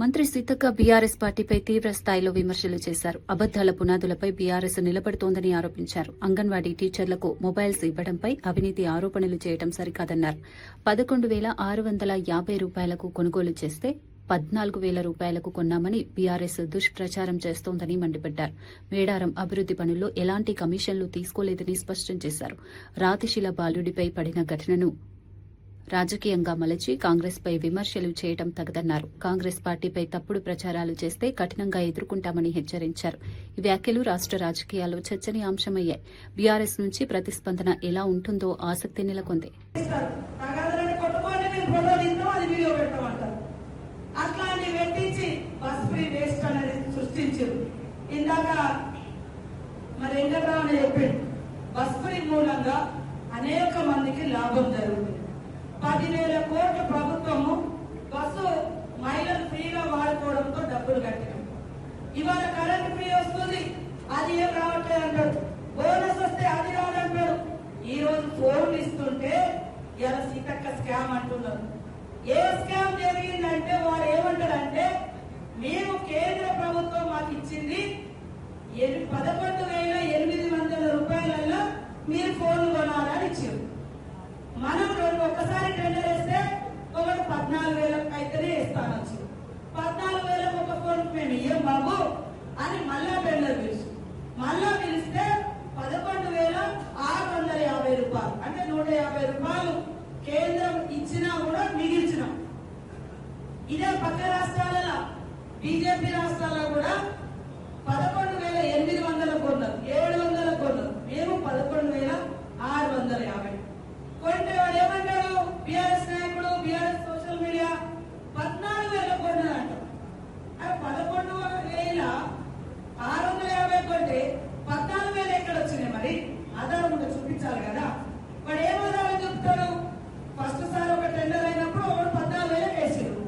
మంత్రి సీతక్క బీఆర్ఎస్ పార్టీపై తీవ్ర స్థాయిలో విమర్శలు చేశారు. అబద్దాల పునాదులపై బీఆర్ఎస్ నిలబడుతోందని ఆరోపించారు. అంగన్వాడీ టీచర్లకు మొబైల్స్ ఇవ్వడంపై అవినీతి ఆరోపణలు చేయడం సరికాదన్నారు. 11,650 రూపాయలకు కొనుగోలు చేస్తే 14,000 రూపాయలకు కొన్నామని బీఆర్ఎస్ దుష్ప్రచారం చేస్తోందని మండిపడ్డారు. మేడారం అభివృద్ది పనుల్లో ఎలాంటి కమిషన్లు తీసుకోలేదని స్పష్టం చేశారు. రాతిశిల బాలుడిపై పడిన ఘటనను రాజకీయంగా మలచి కాంగ్రెస్ పై విమర్శలు చేయడం తగదన్నారు. కాంగ్రెస్ పార్టీపై తప్పుడు ప్రచారాలు చేస్తే కఠినంగా ఎదుర్కొంటామని హెచ్చరించారు. ఈ వ్యాఖ్యలు రాష్ట రాజకీయాల్లో చర్చనీయాంశమయ్యాయి. బీఆర్ఎస్ నుంచి ప్రతిస్పందన ఎలా ఉంటుందో ఆసక్తి నెలకొంది. అనేక మందికి లాభం జరుగుతుంది. 10,000 కోట్ల ప్రభుత్వము బస్సు మహిళలు ఫ్రీగా వాడుకోవడంతో డబ్బులు కట్టినాం. ఇవాళ కరెంట్ ఫ్రీ వస్తుంది, అది ఏం రావట్లేదు అంటారు. బోనస్ వస్తే అది రాదంటారు. ఈ రోజు ఫోన్లు ఇస్తుంటే ఇలా సీతక్క స్కామ్ అంటున్నారు. ఏ స్కామ్ జరిగిందంటే వాడు ఏమంటారంటే, మేము కేంద్ర ప్రభుత్వం మాకు ఇచ్చింది 11,800 రూపాయలలో మీరు ఫోన్లు కొనాలని ఇచ్చారు. మనం ఒక్కసారి టెండర్ వేస్తే ఒకటి 14,000 అయితేనే ఇస్తానొచ్చు. 14,000 ఒక ఫోన్ మేము ఇయ్యం బాబు అని మళ్ళా టెండర్ పిలిచి పిలిస్తే 11,650 రూపాయలు అంటే 150 రూపాయలు కేంద్రం ఇచ్చినా కూడా మిగిల్చినాం. ఇదే పక్క రాష్ట్రాలలో బీజేపీ రాష్ట్రాల్లో కూడా 11,800 కొన్నారు, 700 కొన్నారు. మేము 11,650 కొంటే వాడు ఏమంటాడు, బీఆర్ఎస్ నాయకుడు, బీఆర్ఎస్ సోషల్ మీడియా 14,000 కొన్నారంట. 11,650 కొంటే 14,000 ఎక్కడ వచ్చినాయి? మరి ఆధారం ఉంటే చూపించాలి కదా. వాడు ఏం ఆధారం చెప్తాడు? ఫస్ట్ సార్ ఒక టెండర్ అయినప్పుడు ఒకడు 14,000 వేసాడు,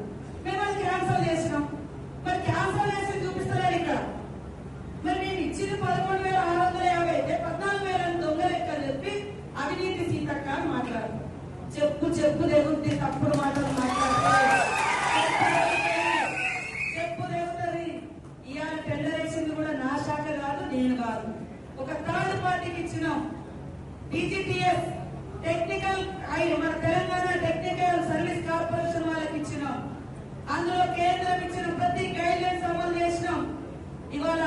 మేము అది క్యాన్సల్ చేసినాం. మరి క్యాన్సల్ చేసి చూపిస్తలేడు ఇక్కడ. మరి నేను ఇచ్చింది 11,650 అయితే 14,000 దొంగ లెక్క చెప్పి అవినీతి సీతక్క అని మాట్లాడు. చెప్పు దేవుద్ది, తప్పుడు మాటలు మాట్లాడుతుంది. చెప్పు దేవుతుంది. ఇవాళ టెండర్ వేసింది కూడా నా శాఖ కాదు, నేను కాదు, ఒక థర్డ్ పార్టీకి ఇచ్చినాం. టీజీటీఎస్ టెక్నికల్ మన తెలంగాణ టెక్నికల్ సర్వీస్ కార్పొరేషన్ వాళ్ళకి ఇచ్చినాం. అందులో కేంద్రం ఇచ్చిన ప్రతి గైడ్ లైన్స్ అమలు చేసినాం. ఇవాళ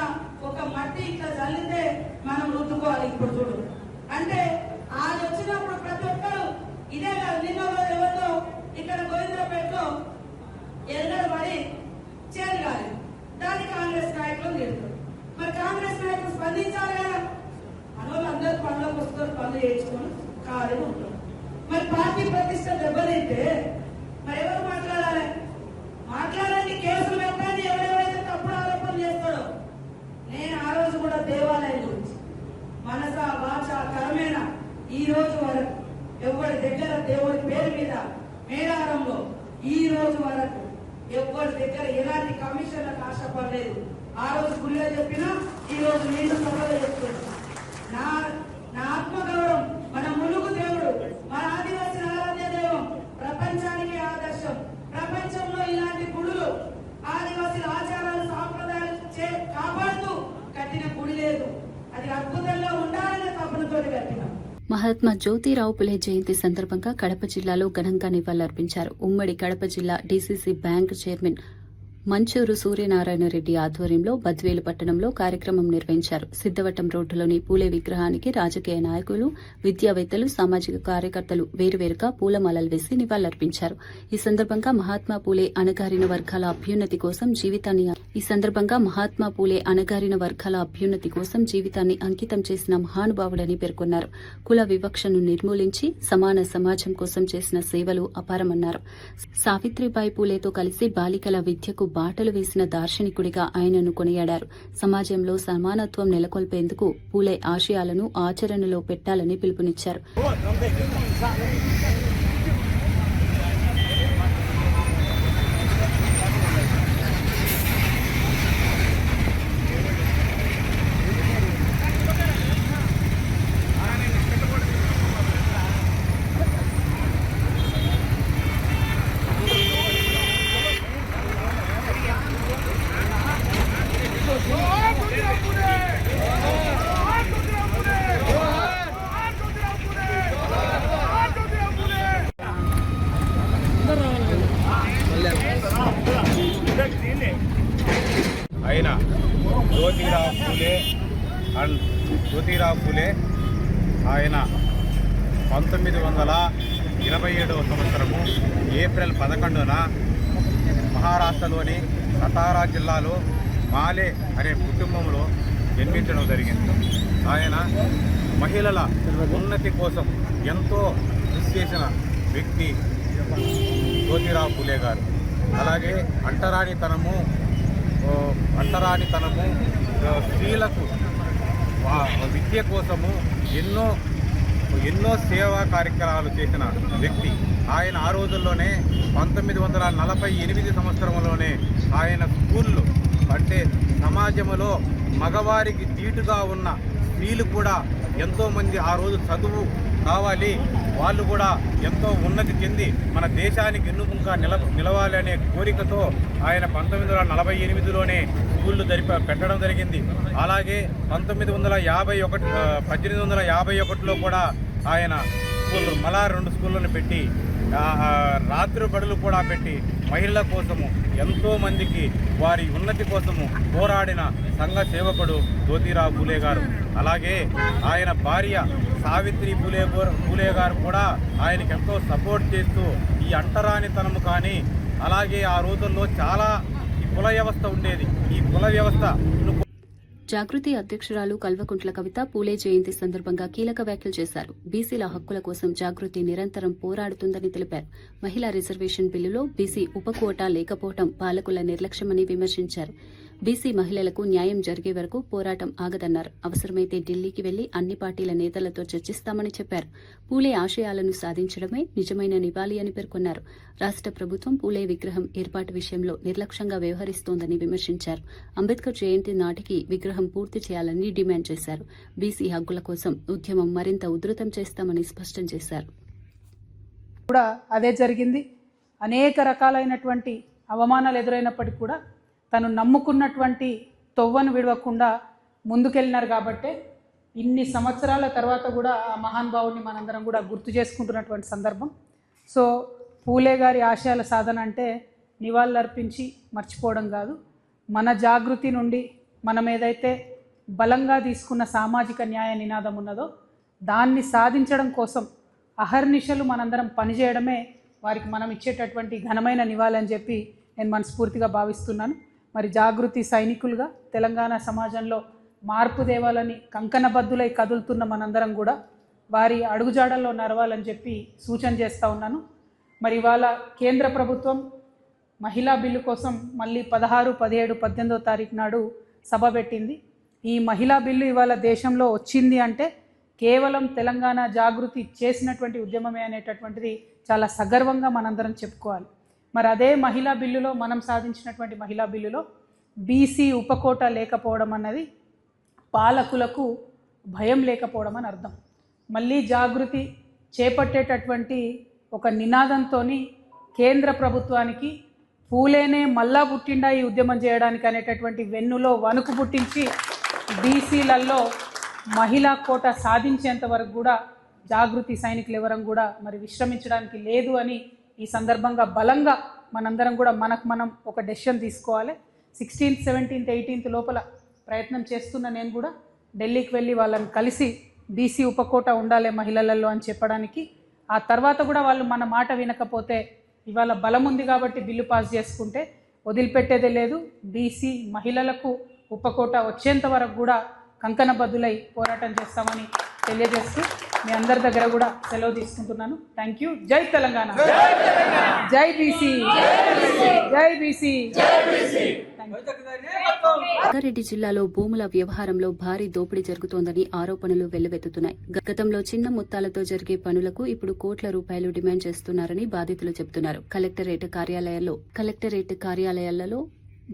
ఒక మట్టి ఇట్లా చల్లితే మనం రుద్దుకోవాలి. ఇప్పుడు చూడు అంటే అది వచ్చినప్పుడు ప్రతి ఒక్కరు ఇదే కాదు. నిన్న ఎవరితో ఇక్కడ గోవిందరాపేటలో ఎన్నడు పడి చేరగాలి, దాన్ని కాంగ్రెస్ నాయకులు నిలుతారు. మరి కాంగ్రెస్ నాయకులు స్పందించాలి కదా. మనోళ్ళు అందరూ పనులకు వస్తారు, పనులు చేయించుకొని ఖాళీ ఉంటారు. మరి పార్టీ ప్రతిష్ట దెబ్బతింటే మరి ఎవరు మాట్లాడాలి? మాట్లాడండి, కేసులు పెట్టండి. ఎవరెవరైతే తప్పుడు ఆరోపణలు చేస్తాడో. నేను ఆ రోజు కూడా దేవాలయం గురించి మనస వాచ కరమేణ ఈ రోజు వరకు ఎవరి దగ్గర దేవుడి పేరు మీద మేడారంలో ఈ రోజు వరకు ఎవరి దగ్గర ఎలాంటి కమిషన్లకు ఆశపడలేదు. ఆ రోజు గుళ్ళో చెప్పినా ఈ రోజు నేను సభలో చెప్తున్నా. నా ఆత్మగౌరవం, మన ములుగు దేవుడు, మన ఆదివాసీ ఆరాధ్య దైవం, ప్రపంచానికి ఆదర్శం. ప్రపంచంలో ఇలాంటి గుడులు ఆదివాసీల ఆచారాలు సాంప్రదాయాలు కాపాడుతూ కట్టిన గుడి లేదు. అది అద్భుతంగా ఉండాలనే తపనతో కట్టినాం. మహాత్మా జ్యోతిరావు పులే జయంతి సందర్భంగా కడప జిల్లాలో ఘనంగా నివాళులర్పించారు. ఉమ్మడి కడప జిల్లా DCC bank chairman Manchuru Suryanarayana Reddy ఆధ్వర్యంలో బద్వేలు పట్టణంలో కార్యక్రమం నిర్వహించారు. సిద్దవటం రోడ్డులోని పూలే విగ్రహానికి రాజకీయ నాయకులు, విద్యావేత్తలు, సామాజిక కార్యకర్తలు వేరువేరుగా పూలమాలలు వేసి నివాళులర్పించారు. ఈ సందర్భంగా మహాత్మా పూలే అణగారిన వర్గాల అభ్యున్నతి కోసం జీవితాన్ని అంకితం చేసిన మహానుభావుడని పేర్కొన్నారు. కుల వివక్షను నిర్మూలించి సమాన సమాజం కోసం చేసిన సేవలు అపారమన్నారు. సావిత్రిబాయి పూలేతో కలిసి బాలికల విద్యకు బాటలు వేసిన దార్శనికుడిగా ఆయనను కొనియాడారు. సమాజంలో సమానత్వం నెలకొల్పేందుకు పూలే ఆశయాలను ఆచరణలో పెట్టాలని పిలుపునిచ్చారు. అయిన జ్యోతిరావు ఫూలే అండ్ జ్యోతిరావు ఫూలే ఆయన 1927వ సంవత్సరము ఏప్రిల్ 11న మహారాష్ట్రలోని సతారా జిల్లాలో మాలే అనే కుటుంబంలో జన్మించడం జరిగింది. ఆయన మహిళల ఉన్నతి కోసం ఎంతో కృషి చేసిన వ్యక్తి జ్యోతిరావు ఫూలే గారు. అలాగే అంటరానితనము స్త్రీలకు విద్య కోసము ఎన్నో సేవా కార్యక్రమాలు చేసిన వ్యక్తి. ఆయన ఆ రోజుల్లోనే 1948 సంవత్సరంలోనే ఆయన స్కూళ్ళు అంటే సమాజంలో మగవారికి దీటుగా ఉన్న స్త్రీలు కూడా ఎంతోమంది ఆ రోజు చదువు కావాలి, వాళ్ళు కూడా ఎంతో ఉన్నతి చెంది మన దేశానికి ఎన్నుముగా నిలవాలి అనే కోరికతో ఆయన 1948లోనే స్కూళ్ళు పెట్టడం జరిగింది. అలాగే 1851లో కూడా ఆయన స్కూళ్ళు మళ్ళా 2 స్కూళ్ళను పెట్టి రాత్రి బడులు కూడా పెట్టి మహిళల కోసము ఎంతోమందికి వారి ఉన్నతి కోసము పోరాడిన సంఘ సేవకుడు జ్యోతిరావు ఫూలే గారు. అలాగే ఆయన భార్య సావిత్రి ఫూలే గారు కూడా ఆయనకి ఎంతో సపోర్ట్ చేస్తూ ఈ అంటరానితనము కానీ అలాగే ఆ రోజుల్లో చాలా ఈ కుల వ్యవస్థ ఉండేది. ఈ కుల వ్యవస్థ జాగృతి అధ్యక్షురాలు కల్వకుంట్ల కవిత పూలే జయంతి సందర్భంగా కీలక వ్యాఖ్యలు చేశారు. బీసీల హక్కుల కోసం జాగృతి నిరంతరం పోరాడుతుందని తెలిపారు. మహిళా రిజర్వేషన్ బిల్లులో బీసీ ఉపకోటా లేకపోవడం పాలకుల నిర్లక్ష్యమని విమర్శించారు. బీసీ మహిళలకు న్యాయం జరిగే వరకు పోరాటం ఆగదన్నారు. అవసరమైతే ఢిల్లీకి వెళ్లి అన్ని పార్టీల నేతలతో చర్చిస్తామని చెప్పారు. పూలే ఆశయాలను సాధించడమే నిజమైన నివాళి అని పేర్కొన్నారు. రాష్ట ప్రభుత్వం పూలే విగ్రహం ఏర్పాటు విషయంలో నిర్లక్ష్యంగా వ్యవహరిస్తోందని విమర్శించారు. అంబేద్కర్ జయంతి నాటికి విగ్రహం పూర్తి చేయాలని డిమాండ్ చేశారు. బీసీ హక్కుల కోసం ఉద్యమం మరింత ఉధృతం చేస్తామని స్పష్టం చేశారు. కూడా అదే జరిగింది. అనేక రకాలైనటువంటి అవమానాలు ఎదురైనప్పటికీ కూడా తను నమ్ముకున్నటువంటి తొవ్వను విడవకుండా ముందుకెళ్ళినారు. కాబట్టే ఇన్ని సంవత్సరాల తర్వాత కూడా ఆ మహానుభావుని మనందరం కూడా గుర్తు చేసుకుంటున్నటువంటి సందర్భం. సో పూలే గారి ఆశయాల సాధన అంటే నివాళులర్పించి మర్చిపోవడం కాదు. మన జాగృతి నుండి మనం ఏదైతే బలంగా తీసుకున్న సామాజిక న్యాయ నినాదం ఉన్నదో దాన్ని సాధించడం కోసం అహర్నిశలు మనందరం పనిచేయడమే వారికి మనం ఇచ్చేటటువంటి ఘనమైన నివాళి అని చెప్పి నేను మనస్ఫూర్తిగా భావిస్తున్నాను. మరి జాగృతి సైనికులుగా తెలంగాణ సమాజంలో మార్పు దేవాలని కంకణబద్దులై కదులుతున్న మనందరం కూడా వారి అడుగుజాడల్లో నడవాలని చెప్పి సూచన చేస్తూ ఉన్నాను. మరి ఇవాళ కేంద్ర ప్రభుత్వం మహిళా బిల్లు కోసం మళ్ళీ 16, 17, 18వ తారీఖు నాడు సభ పెట్టింది. ఈ మహిళా బిల్లు ఇవాళ దేశంలో వచ్చింది అంటే కేవలం తెలంగాణ జాగృతి చేసినటువంటి ఉద్యమమే అనేటటువంటిది చాలా సగర్వంగా మనందరం చెప్పుకోవాలి. మరి అదే మహిళా బిల్లులో మనం సాధించినటువంటి మహిళా బిల్లులో బీసీ ఉపకోట లేకపోవడం అన్నది పాలకులకు భయం లేకపోవడం అని అర్థం. మళ్ళీ జాగృతి చేపట్టేటటువంటి ఒక నినాదంతో కేంద్ర ప్రభుత్వానికి పూలేనే మళ్ళా పుట్టిండా ఈ ఉద్యమం చేయడానికి అనేటటువంటి వెన్నులో వణుకు పుట్టించి బీసీలలో మహిళా కోట సాధించేంత వరకు కూడా జాగృతి సైనికులు ఎవరం కూడా మరి విశ్రమించడానికి లేదు అని ఈ సందర్భంగా బలంగా మనందరం కూడా మనం ఒక డెసిషన్ తీసుకోవాలి. 16th, 17th, 18th లోపల ప్రయత్నం చేస్తున్న నేను కూడా ఢిల్లీకి వెళ్ళి వాళ్ళని కలిసి బీసీ ఉపకోట ఉండాలి మహిళలలో అని చెప్పడానికి, ఆ తర్వాత కూడా వాళ్ళు మన మాట వినకపోతే ఇవాళ బలం ఉంది కాబట్టి బిల్లు పాస్ చేసుకుంటే వదిలిపెట్టేదే లేదు. బీసీ మహిళలకు ఉపకోట వచ్చేంత వరకు కూడా కంకణబద్దులై పోరాటం చేస్తామని తెలియజేస్తూ మీ అందరి దగ్గర కూడా సెలవు తీసుకుంటున్నాను. Thank you. జై తెలంగాణ, జై బీసీ, జై బీసీ. రంగారెడ్డి జిల్లాలో భూముల వ్యవహారంలో భారీ దోపిడీ జరుగుతోందని ఆరోపణలు వెల్లువెత్తుతున్నాయి. గతంలో చిన్న మొత్తాలతో జరిగే పనులకు ఇప్పుడు కోట్ల రూపాయలు డిమాండ్ చేస్తున్నారని బాధితులు చెబుతున్నారు. కలెక్టరేట్ కార్యాలయాలలో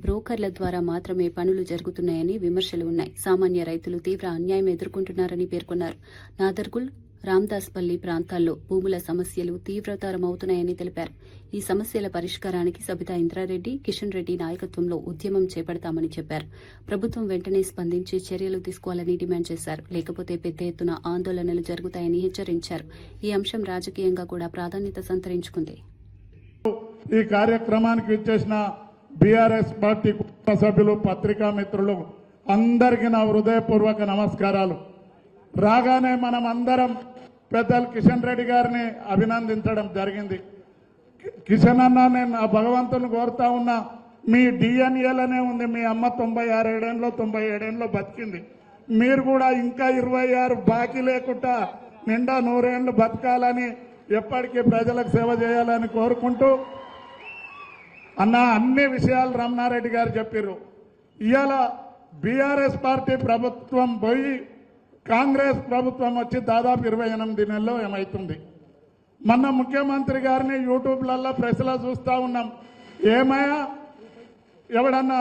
బ్రోకర్ల ద్వారా మాత్రమే పనులు జరుగుతున్నాయని విమర్శలు ఉన్నాయి. సామాన్య రైతులు తీవ్ర అన్యాయం ఎదుర్కొంటున్నారని పేర్కొన్నారు. నాదర్గుల్, రామ్దాస్పల్లి ప్రాంతాల్లో భూముల సమస్యలు తీవ్రతరమవుతున్నాయని తెలిపారు. ఈ సమస్యల పరిష్కారానికి సబితా ఇంద్రారెడ్డి, కిషన్ రెడ్డి నాయకత్వంలో ఉద్యమం చేపడతామని చెప్పారు. ప్రభుత్వం వెంటనే స్పందించి చర్యలు తీసుకోవాలని డిమాండ్ చేశారు. లేకపోతే పెద్ద ఎత్తున ఆందోళనలు జరుగుతాయని హెచ్చరించారు. ఈ అంశం రాజకీయంగా కూడా ప్రాధాన్యత సంతరించుకుంది. ఈ కార్యక్రమానికి విచ్చేసిన బీఆర్ఎస్ పార్టీ కుటుంబ సభ్యులు, పత్రికా మిత్రులు అందరికీ నా హృదయపూర్వక నమస్కారాలు. రాగానే మనం అందరం పెద్దలు కిషన్ రెడ్డి గారిని అభినందించడం జరిగింది. కిషన్ అన్న, నేను ఆ భగవంతుని కోరుతా ఉన్నా, మీ డిఎన్ఏలనే ఉంది, మీ అమ్మ 96 ఏళ్ళలో 97 ఏళ్ళలో బతికింది. మీరు కూడా ఇంకా 26 బాకీ లేకుండా నిండా 100 ఏళ్ళు బతకాలని, ఎప్పటికీ ప్రజలకు సేవ చేయాలని కోరుకుంటూ, అన్న అన్ని విషయాలు రమణారెడ్డి గారు చెప్పారు. ఇవాళ బీఆర్ఎస్ పార్టీ ప్రభుత్వం పోయి కాంగ్రెస్ ప్రభుత్వం వచ్చి దాదాపు 28 నెలల్లో ఏమవుతుంది. మొన్న ముఖ్యమంత్రి గారిని యూట్యూబ్లలో ప్రెస్లో చూస్తూ ఉన్నాం. ఏమయ్యా, ఎవడన్నా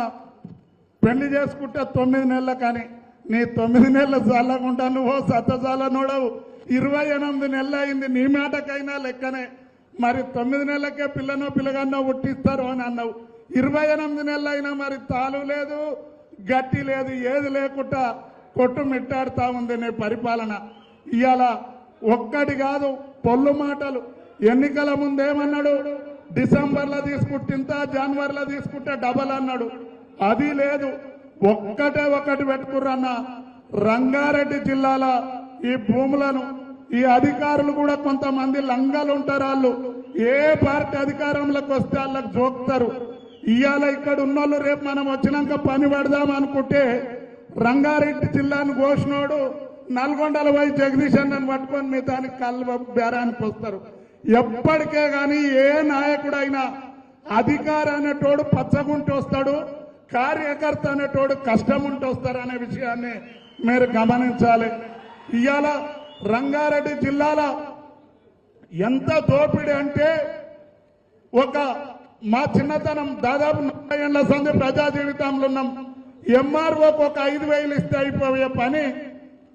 పెళ్లి చేసుకుంటే 9 నెలలు, కానీ నీ 9 నెలలు చల్లకుండా నువ్వు సత్తజాల నోడవు. 28 నెలలు అయింది, నీ మాటకైనా లెక్కనే. మరి 9 నెలలకే పిల్లనో పిల్లగానో పుట్టిస్తారు అని అన్నావు. 28 నెలలు అయినా మరి తాలు లేదు, గట్టి లేదు, ఏది లేకుండా కొట్టు మిట్టాడుతా ఉంది నీ పరిపాలన. ఇవాళ ఒక్కటి కాదు, పొల్లు మాటలు. ఎన్నికల ముందేమన్నాడు, డిసెంబర్లో తీసుకుంటా, జనవరిలో తీసుకుంటే డబల్ అన్నాడు. అది లేదు, ఒకటి పెట్టుకుర్రన్న. రంగారెడ్డి జిల్లాల ఈ భూములను ఈ అధికారులు కూడా కొంతమంది లంగాలు ఉంటారు. వాళ్ళు ఏ పార్టీ అధికారంలోకి వస్తే వాళ్ళకి జోక్తారు. ఇవాళ ఇక్కడ ఉన్నోళ్ళు రేపు మనం వచ్చినాక పని పడదాం అనుకుంటే రంగారెడ్డి జిల్లాను ఘోషణోడు నల్గొండల పోయి జగదీష్ అన్నని పట్టుకొని మీ దానికి కళ్ళు బేరానికి వస్తారు. ఎప్పటికే కానీ ఏ నాయకుడైనా అధికారి అనేటోడు పచ్చగుంటూ వస్తాడు, కార్యకర్త అనేటోడు కష్టం ఉంటూ వస్తారు అనే విషయాన్ని మీరు గమనించాలి. ఇవాళ రంగారెడ్డి జిల్లాలో ఎంత దోపిడీ అంటే, మా చిన్నతనం దాదాపు 40 ఏళ్ల సంది ప్రజా జీవితంలో ఉన్నాం. ఎంఆర్ఓకి 5,000 ఇస్తే అయిపోయే పని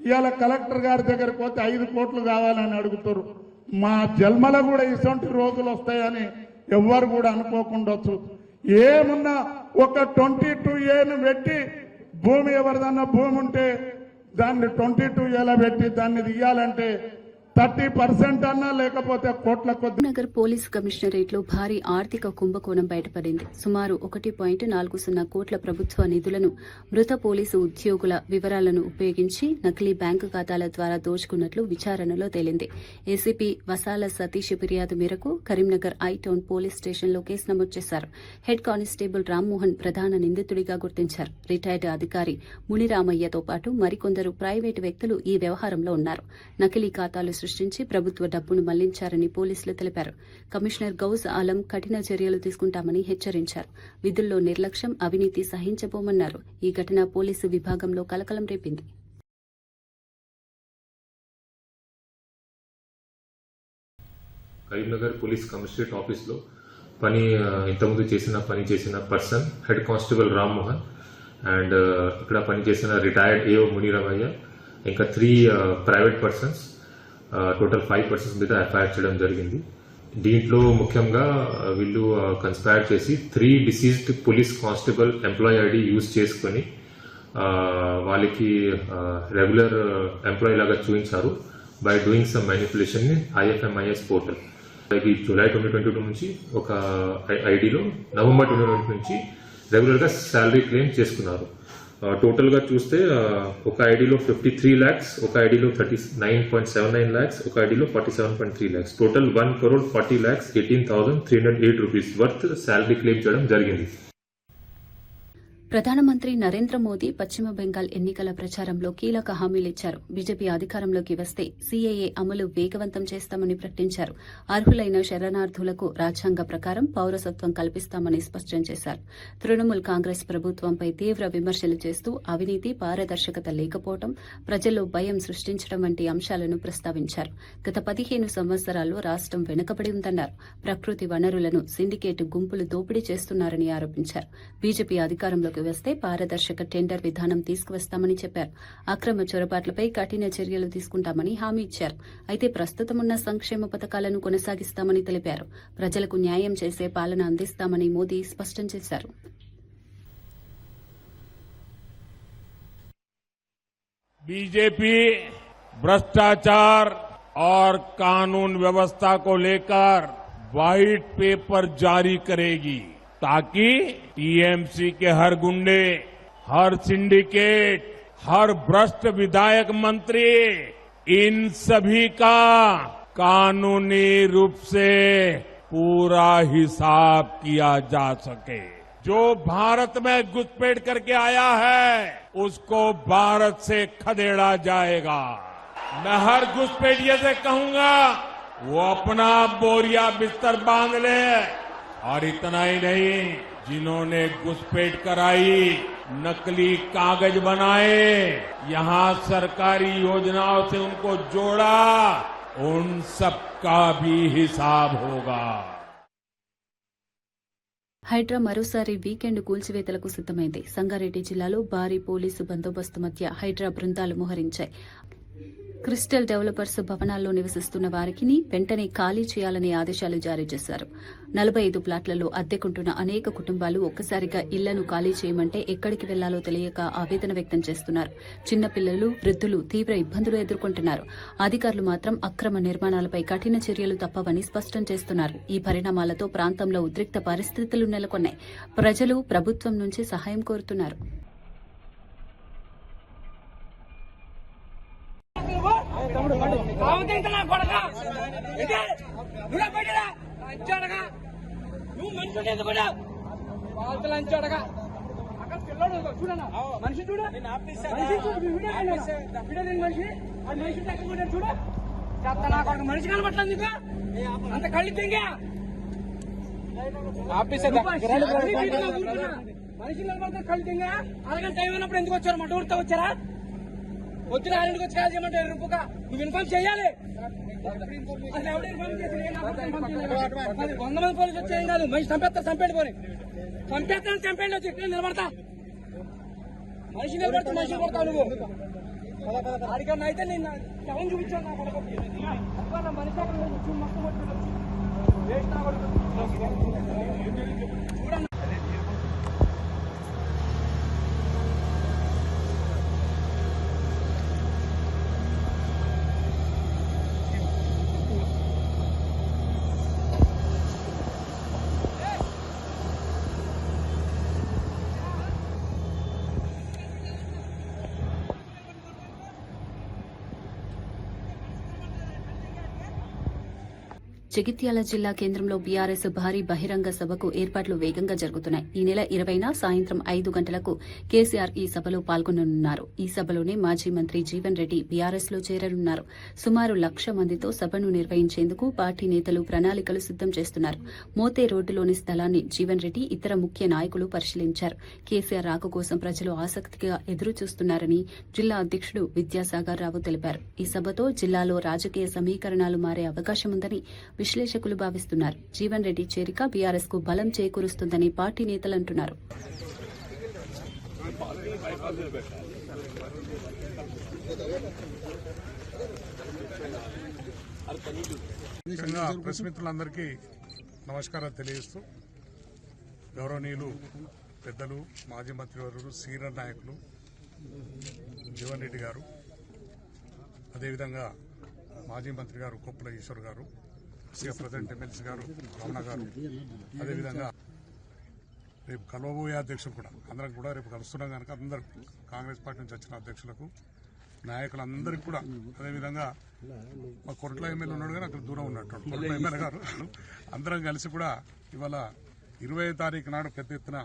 ఇవాళ కలెక్టర్ గారి దగ్గరికి పోతే 5 కోట్లు కావాలని అడుగుతారు. మా జన్మలో కూడా ఇటువంటి రోజులు వస్తాయని ఎవ్వరు కూడా అనుకోకుండొచ్చు. ఏమున్నా ఒక 22A పెట్టి, భూమి ఎవరిదన్నా భూమి ఉంటే దాన్ని 22A పెట్టి దాన్ని తీయాలంటే 30% అన్నా, లేకపోతే కోట్ల కొద్ది. నగర్ పోలీస్ కమిషనరేట్ లో భారీ ఆర్థిక కుంభకోణం బయటపడింది. సుమారు 1.40 కోట్ల ప్రభుత్వ నిధులను మృత పోలీసు ఉద్యోగుల వివరాలను ఉపయోగించి నకిలీ బ్యాంకు ఖాతాల ద్వారా దోచుకున్నట్లు విచారణలో తేలింది. ఏసీపీ వసాల సతీష్ ఫిర్యాదు మేరకు కరీంనగర్ ఐటౌన్ పోలీస్ స్టేషన్లో కేసు నమోదు చేశారు. హెడ్ కానిస్టేబుల్ రామ్మోహన్ ప్రధాన నిందితుడిగా గుర్తించారు. రిటైర్డ్ అధికారి మునిరామయ్యతో పాటు మరికొందరు ప్రైవేటు వ్యక్తులు ఈ వ్యవహారంలో ఉన్నారు. నకిలీ ఖాతాలు సృష్టించి ప్రభుత్వ డబ్బును మళ్లించారని పోలీసులు తెలిపారు. కమిషనర్ గౌజ్ ఆలం కఠిన చర్యలు తీసుకుంటామని హెచ్చరించారు. విధుల్లో నిర్లక్ష్యం, అవినీతి సహించబోమన్నారు. ఈ ఘటన పోలీసు విభాగంలో కలకలం రేపింది. కరీంనగర్ పోలీస్ కమిషనరేట్ ఆఫీస్లో ఇంతకుముందు చేసిన person head constable Rammohan and ఇక్కడ పనిచేసిన రిటైర్డ్ ఏఓ మునిరామయ్య, ఇంకా 3 ప్రైవేట్ పర్సన్స్, టోటల్ 5 పర్సన్స్ మీద ఎఫ్ఐఆర్ చేయడం జరిగింది. దీంట్లో ముఖ్యంగా వీళ్ళు కన్స్పైర్ చేసి 3 deceased police constable employee ID use చేసుకుని వాళ్ళకి రెగ్యులర్ ఎంప్లాయీ లాగా చూపించారు by doing some manipulation in IFMIS portal. July 2022 నుంచి ఒక ఐడిలో నవంబర్ 2020 నుంచి రెగ్యులర్గా శాలరీ క్లెయిమ్ చేసుకున్నారు. టోటల్ గా చూస్తే ఒక ఐడిలో 53 lakhs, ఒక ఐడిలో 39.79 lakhs, ఒక ఐడిలో 47.3 lakhs, total 1,40,18,308 rupees worth salary claim చేయడం జరిగింది. ప్రధానమంత్రి నరేంద్ర మోదీ పశ్చిమ బెంగాల్ ఎన్నికల ప్రచారంలో కీలక హామీలిచ్చారు. బీజేపీ అధికారంలోకి వస్తే సీఏఏ అమలు వేగవంతం చేస్తామని ప్రకటించారు. అర్హులైన శరణార్థులకు రాజ్యాంగ ప్రకారం పౌరసత్వం కల్పిస్తామని స్పష్టం చేశారు. తృణమూల్ కాంగ్రెస్ ప్రభుత్వంపై తీవ్ర విమర్శలు చేస్తూ అవినీతి, పారదర్శకత లేకపోవడం, ప్రజల్లో భయం సృష్టించడం వంటి అంశాలను ప్రస్తావించారు. గత 15 సంవత్సరాల్లో రాష్టం వెనుకబడి ఉందన్నారు. ప్రకృతి వనరులను సిండికేట్ గుంపులు దోపిడీ చేస్తున్నారని ఆరోపించారు. బీజేపీ అధికారంలోకి వస్తే పారదర్శక టెండర్ విధానం తీసుకువస్తామని చెప్పారు. అక్రమ చొరబాట్లపై కఠిన చర్యలు తీసుకుంటామని హామీ ఇచ్చారు. అయితే ప్రస్తుతమున్న సంక్షేమ పథకాలను కొనసాగిస్తామని తెలిపారు. ప్రజలకు న్యాయం చేసే పాలన అందిస్తామని మోదీ స్పష్టం చేశారు. बीजेपी भ्रष्टाचार और कानून व्यवस्था को लेकर व्हाइट पेपर जारी करेगी. ताकि टीएमसी के हर गुंडे, हर सिंडिकेट, हर भ्रष्ट विधायक मंत्री, इन सभी का कानूनी रूप से पूरा हिसाब किया जा सके। जो भारत में घुसपैठ करके आया है उसको भारत से खदेड़ा जाएगा। मैं हर घुसपैठिए से कहूंगा वो अपना बोरिया बिस्तर बांध ले। और इतना ही नहीं, जिन्होंने घुसपैठ कराई, नकली कागज बनाए, यहां सरकारी योजनाओं से उनको जोड़ा, उन सबका भी हिसाब होगा। హైడ్రా మరోసారి వీకెండ్ కూల్చివేతలకు సిద్దమైంది. సంగారెడ్డి జిల్లాలో భారీ పోలీసు బందోబస్తు మధ్య హైడ్రా బృందాలు మోహరించాయి. క్రిస్టల్ డెవలపర్స్ భవనాల్లో నివసిస్తున్న వారికి వెంటనే ఖాళీ చేయాలని ఆదేశాలు జారీ చేశారు. 45 ప్లాట్లలో అద్దెకుంటున్న అనేక కుటుంబాలు ఒక్కసారిగా ఇళ్లను ఖాళీ చేయమంటే ఎక్కడికి వెళ్లాలో తెలియక ఆవేదన వ్యక్తం చేస్తున్నారు. చిన్నపిల్లలు, వృద్ధులు తీవ్ర ఇబ్బందులు ఎదుర్కొంటున్నారు. అధికారులు మాత్రం అక్రమ నిర్మాణాలపై కఠిన చర్యలు తప్పవని స్పష్టం చేస్తున్నారు. ఈ పరిణామాలతో ప్రాంతంలో ఉద్రిక్త పరిస్థితులు నెలకొన్నాయి. ప్రజలు ప్రభుత్వం నుంచి సహాయం కోరుతున్నారు. నువ్వు మనిషి ఎందుకు అంచాడగా అక్కడ పిల్లడు చూడనా మనిషి చూడ మనిషి మనిషి తగ్గ చూడ చెత్త నాకు ఒక మనిషి కనబట్టలేదు నీకు అంత కళ్ళు తింగా మనిషి నిలబడితే కళ్ళు తింగా అలాగే టైం ఉన్నప్పుడు ఎందుకు వచ్చారు? మా ఊరితో వచ్చారా? పొద్దున 6 వచ్చి కాదు చేయమంటే రూపుగా నువ్వు ఇన్ఫార్మ్ చేయాలి. అసలు ఎవరు ఇన్ఫార్మ్ చేసి 100 మంది పోలీసులు వచ్చేయం కాదు. మనిషి చంపేయండి పోనీ చంపేయండి వచ్చి ఇక్కడ నిలబడతా. మనిషి నిలబడితే మనిషి కొడతావు నువ్వు. అడిగన్నా అయితే నేను ఎవరిని చూపించాను నా కొడుకు మనిషి అక్కడ మొత్తం వేస్ట్ నా కొడుకు చూడండి. జగిత్యాల జిల్లా కేంద్రంలో బీఆర్ఎస్ భారీ బహిరంగ సభకు ఏర్పాట్లు వేగంగా జరుగుతున్నాయి. ఈ నెల 20న సాయంత్రం 5 గంటలకు కేసీఆర్ ఈ సభలో పాల్గొననున్నారు. ఈ సభలోనే మాజీ మంత్రి జీవన్ రెడ్డి బీఆర్ఎస్ లో చేరనున్నారు. సుమారు 1,00,000 మందితో సభను నిర్వహించేందుకు పార్టీ నేతలు ప్రణాళికలు సిద్దం చేస్తున్నారు. మోతే రోడ్డులోని స్థలాన్ని జీవన్ రెడ్డి ఇతర ముఖ్య నాయకులు పరిశీలించారు. కేసీఆర్ రాక కోసం ప్రజలు ఆసక్తిగా ఎదురుచూస్తున్నారని జిల్లా అధ్యకుడు విద్యాసాగర్ రావు తెలిపారు. ఈ సభతో జిల్లాలో రాజకీయ సమీకరణాలు మారే అవకాశముందని విశ్లేషకులు భావిస్తున్నారు. జీవన్ రెడ్డి చేరిక బీఆర్ఎస్ కు బలం చేకూరుస్తుందని పార్టీ నేతలు అంటున్నారు. ప్రెస్ మిత్రులందరికీ నమస్కారాలు తెలియజేస్తూ, గౌరవనీయులు పెద్దలు మాజీ మంత్రివర్యులు సీనియర్ నాయకులు జీవన్ రెడ్డి గారు, అదేవిధంగా మాజీ మంత్రి గారు కొప్పుల ఈశ్వర్ గారు, ప్రజెంట్ ఎమ్మెల్సీ గారు రమణ గారు, అదేవిధంగా రేపు కలవబోయే అధ్యక్షులు కూడా అందరం కూడా రేపు కలుస్తున్నాం కనుక అందరూ కాంగ్రెస్ పార్టీ నుంచి వచ్చిన అధ్యక్షులకు, నాయకులందరికీ కూడా, అదేవిధంగా మా కొరట్ల ఎమ్మెల్యే ఉన్నాడు కానీ అక్కడ దూరం ఉన్నట్టు కొరట్ల ఎమ్మెల్యే గారు అందరం కలిసి కూడా ఇవాళ 20వ తారీఖు నాడు పెద్ద ఎత్తున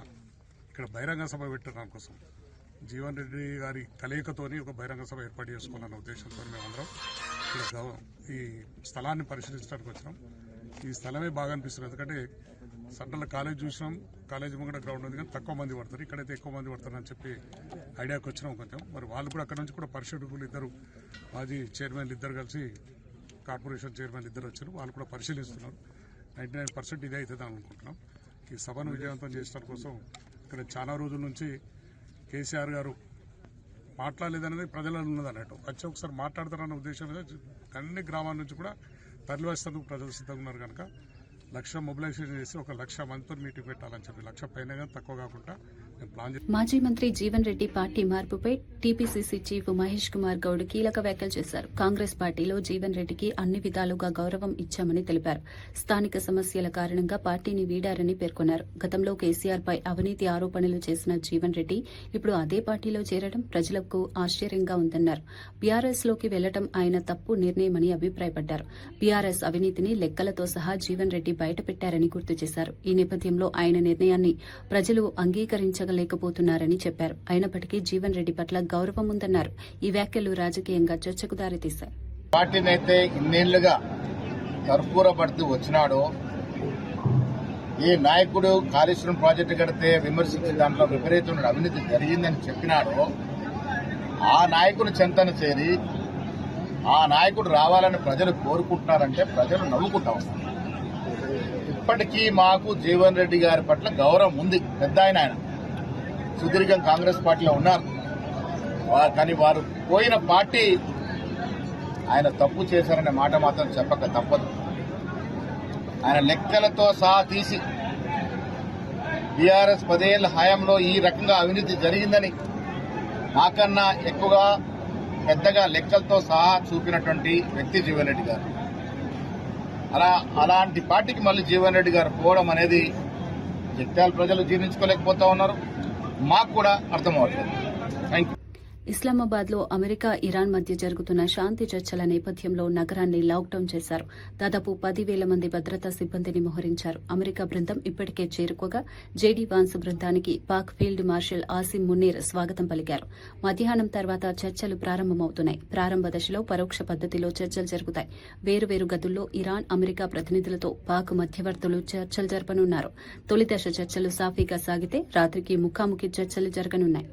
ఇక్కడ బహిరంగ సభ పెట్టడం కోసం జీవన్ రెడ్డి గారి కలయికతోని ఒక బహిరంగ సభ ఏర్పాటు చేసుకోవాలన్న ఉద్దేశంతో మేమందరం ఇక్కడ ఈ స్థలాన్ని పరిశీలించడానికి వచ్చినాం. ఈ స్థలమే బాగా అనిపిస్తుంది. ఎందుకంటే సెంట్రల్ కాలేజ్ చూసినాం, కాలేజ్ ముంగడ గ్రౌండ్ ఉంది కానీ తక్కువ మంది పడతారు, ఇక్కడైతే ఎక్కువ మంది పడతారని చెప్పి ఐడియాకి వచ్చినాం కొంచెం. మరి వాళ్ళు కూడా అక్కడ నుంచి కూడా పరిశీలకులు ఇద్దరు, మాజీ చైర్మన్లు ఇద్దరు కలిసి, కార్పొరేషన్ చైర్మన్లు ఇద్దరు వచ్చారు, వాళ్ళు కూడా పరిశీలిస్తున్నారు. 99% ఇదే అవుతుంది అనుకుంటున్నాం. ఈ సభను విజయవంతం చేయడం కోసం ఇక్కడ చాలా రోజుల నుంచి కేసీఆర్ గారు మాట్లాడలేదనేది ప్రజలలో ఉన్నది అన్నట్టు. వచ్చి ఒకసారి మాట్లాడతారన్న ఉద్దేశం మీద అన్ని గ్రామాల నుంచి కూడా తరలివేసేందుకు ప్రజలు సిద్ధంగా ఉన్నారు కనుక 1,00,000 మొబిలైజేషన్ చేసి 1,00,000 మందితో మీటింగ్ పెట్టాలని చెప్పి 1,00,000 పైన కానీ తక్కువ కాకుండా మాజీ మంత్రి జీవన్ రెడ్డి పార్టీ మార్పుపై టీపీసీసీ చీఫ్ మహేష్ కుమార్ గౌడ్ కీలక వ్యాఖ్యలు చేశారు. కాంగ్రెస్ పార్టీలో జీవన్ రెడ్డికి అన్ని విధాలుగా గౌరవం ఇచ్చామని తెలిపారు. స్థానిక సమస్యల కారణంగా పార్టీని వీడారని పేర్కొన్నారు. గతంలో కేసీఆర్ పై అవినీతి ఆరోపణలు చేసిన జీవన్ రెడ్డి ఇప్పుడు అదే పార్టీలో చేరడం ప్రజలకు ఆశ్చర్యంగా ఉందన్నారు. బీఆర్ఎస్ లోకి వెళ్లడం ఆయన తప్పు నిర్ణయమని అభిప్రాయపడ్డారు. బీఆర్ఎస్ అవినీతిని లెక్కలతో సహా జీవన్ రెడ్డి బయటపెట్టారని గుర్తు చేశారు. ఈ నేపథ్యంలో ఆయన నిర్ణయాన్ని ప్రజలు అంగీకరించలేకపోతున్నారని చెప్పారు. అయినప్పటికీ జీవన్ రెడ్డి పట్ల గౌరవం ఉందన్నారు. ఈ వ్యాఖ్యలు రాజకీయంగా చర్చకు దారితీశాయి. పార్టీనైతే ఇన్నేళ్లుగా కర్పూరపడుతూ వచ్చినాడో, ఏ నాయకుడు కాళేశ్వరం ప్రాజెక్టు కడితే విమర్శించి దాంట్లో విపరీతమైన అవినీతి జరిగిందని చెప్పినాడో ఆ నాయకుడు చెంతన చేరి ఆ నాయకుడు రావాలని ప్రజలు కోరుకుంటున్నారంటే ప్రజలు నవ్వుకుంటా వస్తారు. ఇప్పటికీ మాకు జీవన్ రెడ్డి గారి పట్ల గౌరవం ఉంది. పెద్ద ఆయన సుదీర్ఘం కాంగ్రెస్ పార్టీలో ఉన్నారు. కానీ వారు పోయిన పార్టీ ఆయన తప్పు చేశారనే మాట మాత్రం చెప్పక తప్పదు. ఆయన లెక్కలతో సహా తీసి బీఆర్ఎస్ 10 ఏళ్ల హయాంలో ఈ రకంగా అవినీతి జరిగిందని నాకన్నా ఎక్కువగా పెద్దగా లెక్కలతో సహా చూపినటువంటి వ్యక్తి జీవన్ రెడ్డి గారు. అలాంటి పార్టీకి మళ్ళీ జీవన్ రెడ్డి గారు పోవడం అనేది జగిత్యాల ప్రజలు జీర్ణించుకోలేకపోతా ఉన్నారు. మాకు కూడా అర్థమవుతుంది. Thank you. ఇస్లామాబాద్ లో అమెరికా ఇరాన్ మధ్య జరుగుతున్న శాంతి చర్చల నేపథ్యంలో నగరాన్ని లాక్డౌన్ చేశారు. దాదాపు 10,000 మంది భద్రతా సిబ్బందిని మోహరించారు. అమెరికా బృందం ఇప్పటికే చేరుకోగా జేడీ వాన్స్ బృందానికి పాక్ ఫీల్డ్ మార్షల్ ఆసిమ్ మునీర్ స్వాగతం పలికారు. మధ్యాహ్నం తర్వాత చర్చలు ప్రారంభమవుతున్నాయి. ప్రారంభ దశలో పరోక్ష పద్దతిలో చర్చలు జరుగుతాయి. వేరువేరు గదుల్లో ఇరాన్, అమెరికా ప్రతినిధులతో పాక్ మధ్యవర్తులు చర్చలు జరపనున్నారు. తొలి దశ చర్చలు సాఫీగా సాగితే రాత్రికి ముఖాముఖి చర్చలు జరగనున్నాయి.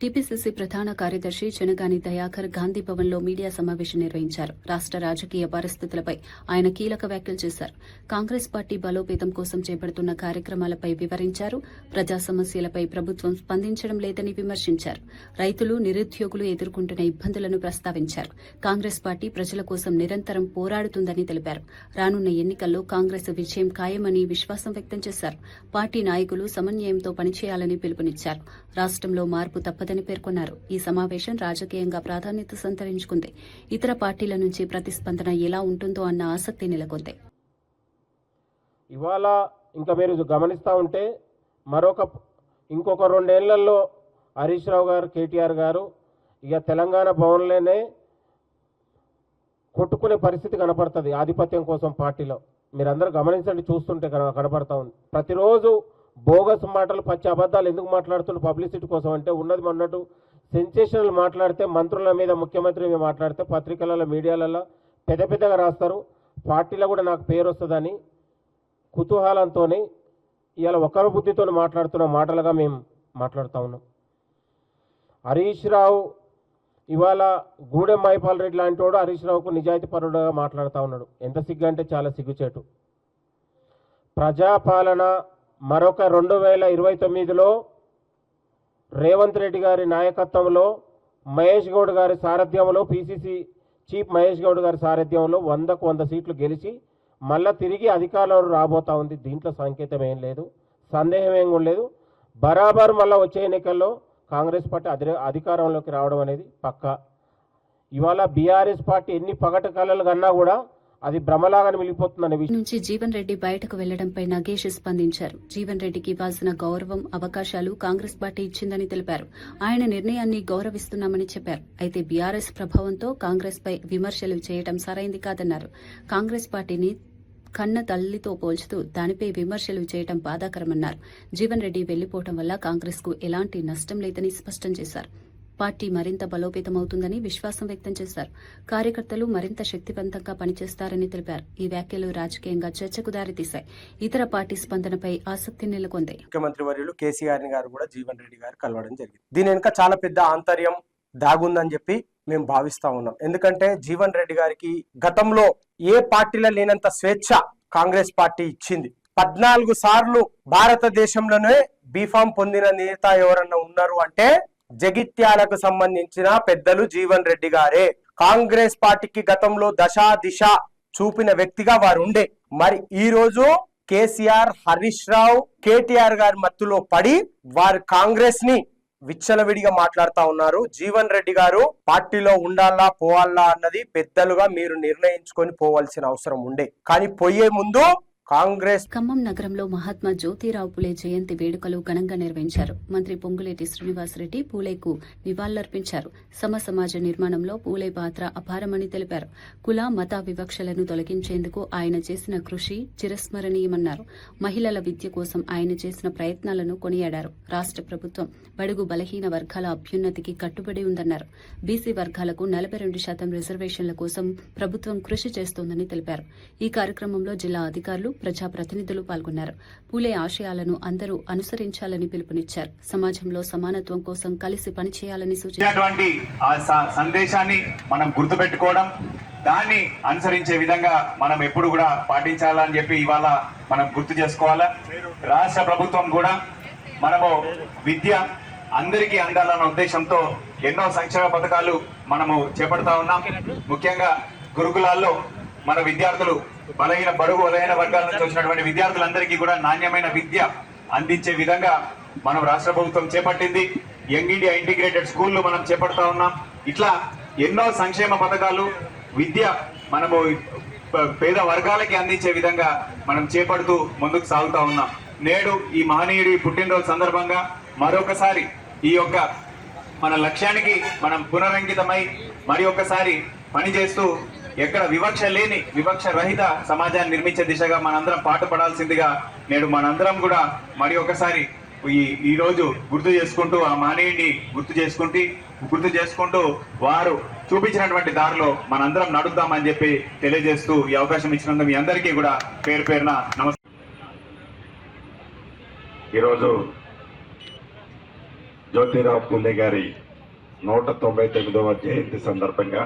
టీపీసీసీ ప్రధాన కార్యదర్శి చెనగాని దయాకర్ గాంధీ భవన్లో మీడియా సమావేశం నిర్వహించారు. రాష్ట రాజకీయ పరిస్థితులపై ఆయన కీలక వ్యాఖ్యలు చేశారు. కాంగ్రెస్ పార్టీ బలోపేతం కోసం చేపడుతున్న కార్యక్రమాలపై వివరించారు. ప్రజా సమస్యలపై ప్రభుత్వం స్పందించడం లేదని విమర్శించారు. రైతులు, నిరుద్యోగులు ఎదుర్కొంటున్న ఇబ్బందులను ప్రస్తావించారు. కాంగ్రెస్ పార్టీ ప్రజల కోసం నిరంతరం పోరాడుతుందని తెలిపారు. రానున్న ఎన్నికల్లో కాంగ్రెస్ విజయం ఖాయమని విశ్వాసం వ్యక్తం చేశారు. పార్టీ నాయకులు సమన్వయంతో పనిచేయాలని పిలుపునిచ్చారు. రాష్టంలో మార్పు తప్పదని పేర్కొన్నారు. ఈ సమావేశం రాజకీయంగా ప్రాధాన్యత సంతరించుకుంది. ఇతర పార్టీల నుంచి ప్రతిస్పందన ఎలా ఉంటుందో అన్న ఆసక్తి నెలకొంది. ఇవాళ ఇంకా మీరు గమనిస్తూ ఉంటే ఇంకొక 2 ఏళ్లలో హరీష్ రావు గారు, కేటీఆర్ గారు ఇక తెలంగాణ భవన్లోనే కొట్టుకునే పరిస్థితి కనపడుతుంది. ఆధిపత్యం కోసం పార్టీలో మీరందరూ గమనించండి, చూస్తుంటే కనపడతా ఉంది. ప్రతిరోజు బోగస్ మాటలు, పచ్చి అబద్ధాలు ఎందుకు మాట్లాడుతున్న పబ్లిసిటీ కోసం అంటే ఉన్నది మొన్నట్టు సెన్సేషనల్ మాట్లాడితే మంత్రుల మీద, ముఖ్యమంత్రి మీద మాట్లాడితే పత్రికలలో, మీడియాలలో పెద్దగా రాస్తారు. పార్టీలో కూడా నాకు పేరు వస్తుందని కుతూహలంతో ఇవాళ ఒకరి బుద్ధితో మాట్లాడుతున్న మాటలుగా మేము మాట్లాడుతూ ఉన్నాం. హరీష్ రావు ఇవాళ గూడెం మైపాల్ రెడ్డి లాంటి వాడు హరీష్ రావుకు నిజాయితీ పరుడుగా మాట్లాడుతూ ఉన్నాడు. ఎంత సిగ్గు అంటే చాలా సిగ్గుచేటు. ప్రజాపాలన మరొక 2029లో రేవంత్ రెడ్డి గారి నాయకత్వంలో, మహేష్ గౌడ్ గారి సారథ్యంలో, పీసీసీ చీఫ్ మహేష్ గౌడ్ గారి సారథ్యంలో 100కు 100 సీట్లు గెలిచి మళ్ళా తిరిగి అధికారంలో రాబోతా ఉంది. దీంట్లో సంకేతం ఏం లేదు, సందేహం ఏం లేదు. బరాబర్ మళ్ళీ వచ్చే ఎన్నికల్లో కాంగ్రెస్ పార్టీ అధికారంలోకి రావడం అనేది పక్కా. ఇవాళ బీఆర్ఎస్ పార్టీ ఎన్ని పగటి కళలు కన్నా కూడా అది భ్రమలాగానే మిగిలిపోతుందనే విషయం నుంచి జీవన్ రెడ్డి బయటకు వెళ్లడంపై నగేష్ స్పందించారు. జీవన్ రెడ్డికి ఇవ్వాల్సిన గౌరవం, అవకాశాలు కాంగ్రెస్ పార్టీ ఇచ్చిందని తెలిపారు. ఆయన నిర్ణయాన్ని గౌరవిస్తున్నామని చెప్పారు. అయితే బీఆర్ఎస్ ప్రభావంతో కాంగ్రెస్ పై విమర్శలు చేయడం సరైంది కాదన్నారు. కాంగ్రెస్ పార్టీని కన్న తల్లితో పోల్చుతూ దానిపై విమర్శలు చేయడం బాధాకరమన్నారు. జీవన్ రెడ్డి వెళ్లిపోవడం వల్ల కాంగ్రెస్ కు ఎలాంటి నష్టం లేదని స్పష్టం చేశారు. పార్టీ మరింత బలోపేతమవుతుందని విశ్వాసం వ్యక్తం చేశారు. కార్యకర్తలు మరింత శక్తివంతంగా పనిచేస్తారని తెలిపారు. ఈ వ్యాఖ్యలు రాజకీయంగా చర్చకు దారితీశాయి. ఇతర పార్టీ స్పందనపై ఆసక్తి నెలకొంది. ముఖ్యమంత్రి వర్యులు కేసీఆర్ గారు కూడా జీవన్ రెడ్డి గారు కలవడం జరిగింది. దీని వెనుక చాలా పెద్ద ఆంతర్యం దాగుందని చెప్పి మేము భావిస్తా ఉన్నాం. ఎందుకంటే జీవన్ రెడ్డి గారికి గతంలో ఏ పార్టీలో లేనంత స్వేచ్ఛ కాంగ్రెస్ పార్టీ ఇచ్చింది. 14 సార్లు భారతదేశంలోనే బీఫామ్ పొందిన నేత ఎవరన్నా ఉన్నారు అంటే జగిత్యాలకు సంబంధించిన పెద్దలు జీవన్ రెడ్డి గారే. కాంగ్రెస్ పార్టీకి గతంలో దశా దిశ చూపిన వ్యక్తిగా వారు ఉండే. మరి ఈ రోజు కేసీఆర్, హరీష్ రావు, కేటీఆర్ గారి మత్తులో పడి వారు కాంగ్రెస్ ని విచ్చలవిడిగా మాట్లాడుతా ఉన్నారు. జీవన్ రెడ్డి గారు పార్టీలో ఉండాలా పోవాలా అన్నది పెద్దలుగా మీరు నిర్ణయించుకొని పోవాల్సిన అవసరం ఉండే. కానీ పోయే ముందు కాంగ్రెస్. ఖమ్మం నగరంలో మహాత్మా జ్యోతిరావు పూలే జయంతి వేడుకలు ఘనంగా నిర్వహించారు. మంత్రి పొంగులేటి శ్రీనివాసరెడ్డి పూలేకు నివాళులర్పించారు. సమాజ నిర్మాణంలో పూలే పాత్ర అపారమని తెలిపారు. కుల మత వివక్షలను తొలగించేందుకు ఆయన చేసిన కృషి చిరస్మరణీయమన్నారు. మహిళల విద్య కోసం ఆయన చేసిన ప్రయత్నాలను కొనియాడారు. రాష్ట ప్రభుత్వం బడుగు బలహీన వర్గాల అభ్యున్నతికి కట్టుబడి ఉందన్నారు. బీసీ వర్గాలకు 42% రిజర్వేషన్ల కోసం ప్రభుత్వం కృషి చేస్తోందని తెలిపారు. ఈ కార్యక్రమంలో జిల్లా అధికారులు, ప్రజాప్రతినిధులు పాల్గొన్నారు. పూలే ఆశయాలను అందరూ అనుసరించాలని పిలుపునిచ్చారు. సమాజంలో సమానత్వం కోసం కలిసి పనిచేయాలని సూచించినటువంటి ఆ సందేశాన్ని మనం గుర్తుపెట్టుకోవడం, దాన్ని అనుసరించే విధంగా మనం ఎప్పుడు కూడా పాటించాలని చెప్పి ఇవాళ మనం గుర్తు చేసుకోవాలా. రాష్ట్ర ప్రభుత్వం కూడా మనము విద్య అందరికీ అందాలన్న ఉద్దేశంతో ఎన్నో సంక్షేమ పథకాలు మనము చేపడతా ఉన్నాం. ముఖ్యంగా గురుకులాల్లో మన విద్యార్థులు బలహీన వర్గాల నుంచి వచ్చినటువంటి విద్యార్థులందరికీ కూడా నాణ్యమైన విద్య అందించే విధంగా మనం రాష్ట్ర ప్రభుత్వం చేపట్టింది. యంగ్ ఇండియా ఇంటిగ్రేటెడ్ స్కూళ్లు మనం చేపడతా ఉన్నాం. ఇట్లా ఎన్నో సంక్షేమ పథకాలు, విద్య మనము పేద వర్గాలకి అందించే విధంగా మనం చేపడుతూ ముందుకు సాగుతా ఉన్నాం. నేడు ఈ మహనీయుడి పుట్టినరోజు సందర్భంగా మరొకసారి ఈ యొక్క మన లక్ష్యానికి మనం పునరంకితమై మరి ఒక్కసారి పనిచేస్తూ ఎక్కడ వివక్ష లేని, వివక్ష రహిత సమాజాన్ని నిర్మించే దిశగా మనందరం పాటుపడాల్సిందిగా నేడు మనందరం కూడా మరి ఒకసారి ఈ రోజు గుర్తు చేసుకుంటూ, ఆ మహనీయుడిని గుర్తు చేసుకుంటూ వారు చూపించినటువంటి దారిలో మనందరం నడుద్దామని చెప్పి తెలియజేస్తూ ఈ అవకాశం ఇచ్చినందుకు మీ అందరికీ కూడా పేరు పేరున నమస్కారం. ఈరోజు జ్యోతిరావు పూలే గారి 199వ జయంతి సందర్భంగా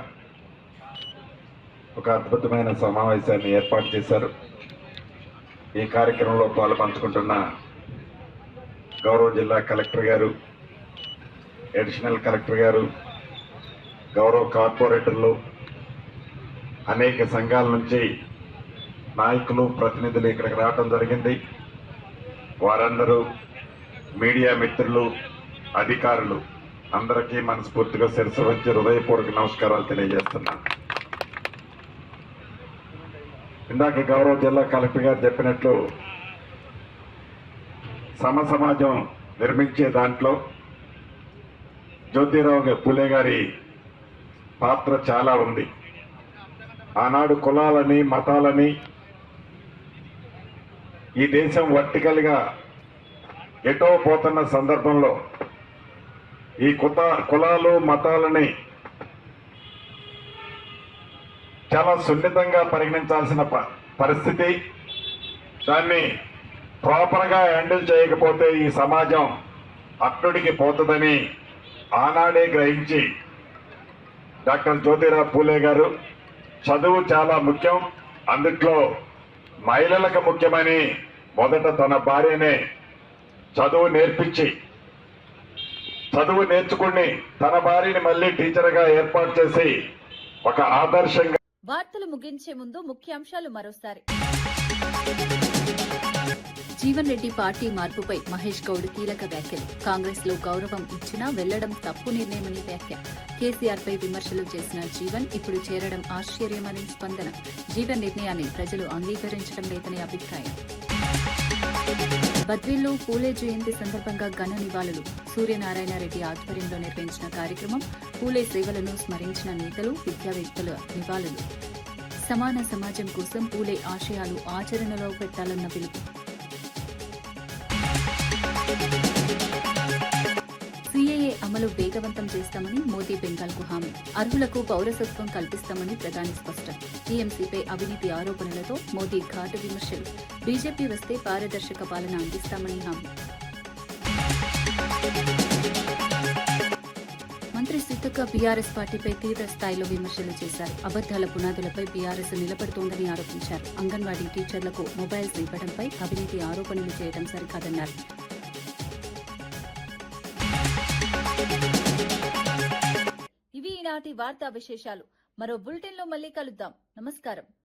ఒక అద్భుతమైన సమావేశాన్ని ఏర్పాటు చేశారు. ఈ కార్యక్రమంలో పాల్పంచుకుంటున్న గౌరవ జిల్లా కలెక్టర్ గారు, అడిషనల్ కలెక్టర్ గారు, గౌరవ కార్పొరేటర్లు, అనేక సంఘాల నుంచి నాయకులు, ప్రతినిధులు ఇక్కడికి రావడం జరిగింది. వారందరూ, మీడియా మిత్రులు, అధికారులు అందరికీ మనస్ఫూర్తిగా శిరస్సు వంచి హృదయపూర్వక నమస్కారాలు తెలియజేస్తున్నాను. ఇందాక గౌరవ జిల్లా కలెక్టర్ గారు చెప్పినట్లు సమాజం నిర్మించే దాంట్లో జ్యోతిరావు పూలే గారి పాత్ర చాలా ఉంది. ఆనాడు కులాలని, మతాలని ఈ దేశం వర్టికల్గా ఎటో పోతున్న సందర్భంలో ఈ కులాలు, మతాలని చాలా సున్నితంగా పరిగణించాల్సిన పరిస్థితి. దాన్ని ప్రాపర్గా హ్యాండిల్ చేయకపోతే ఈ సమాజం అట్టుడికి పోతుందని ఆనాడే గ్రహించి డాక్టర్ జ్యోతిరావు పూలే గారు చదువు చాలా ముఖ్యం, అందుట్లో మహిళలకు ముఖ్యమని మొదట తన భార్యనే చదువు నేర్చుకుని తన భార్యని మళ్ళీ టీచర్గా ఏర్పాటు చేసి ఒక ఆదర్శంగా. వార్తలు ముగించే ముందు ముఖ్యాంశాలు మరోసారి. జీవన్ రెడ్డి పార్టీ మార్పుపై మహేష్ గౌడ్ కీలక వ్యాఖ్యలు. కాంగ్రెస్ లో గౌరవం ఇచ్చినా వెళ్లడం తప్పు నిర్ణయమని వ్యాఖ్య. కేసీఆర్ పై విమర్శలు చేసిన జీవన్ ఇప్పుడు చేరడం ఆశ్చర్యమని స్పందన. జీవన్ నిర్ణయాన్ని ప్రజలు అంగీకరించడం లేదని అభిప్రాయం. బద్వేల్లో పూలే జయంతి సందర్భంగా ఘన నివాళులు. సూర్యనారాయణ రెడ్డి ఆధ్వర్యంలో నిర్వహించిన కార్యక్రమం. పూలే సేవలను స్మరించిన నేతలు, విద్యావేత్తల నివాళులు. సమాన సమాజం కోసం పూలే ఆశయాలు ఆచరణలో పెట్టాలన్న పిలుపు. సీఏఏ అమలు వేగవంతం చేస్తామని మోదీ బెంగాల్కు హామీ. అర్హులకు పౌరసత్వం కల్పిస్తామని ప్రధాని స్పష్టం. టీఎంసీపై అవినీతి ఆరోపణలతో మోదీ ఘాటు విమర్శలు. బీజేపీ వస్తే పారదర్శక పాలన అందిస్తామని హామీ. మంత్రి సీతక్క బీఆర్ఎస్ పార్టీపై తీవ్ర స్థాయిలో విమర్శలు చేశారు. అబద్దాల పునాదులపై బీఆర్ఎస్ నిలబడుతోందని ఆరోపించారు. అంగన్వాడీ టీచర్లకు మొబైల్స్ ఇవ్వడంపై అవినీతి ఆరోపణలు చేయడం సరికాదన్నారు. ఇవి ఈనాటి వార్తా విశేషాలు. మరో బులెటిన్లో మళ్ళీ కలుద్దాం. నమస్కారం.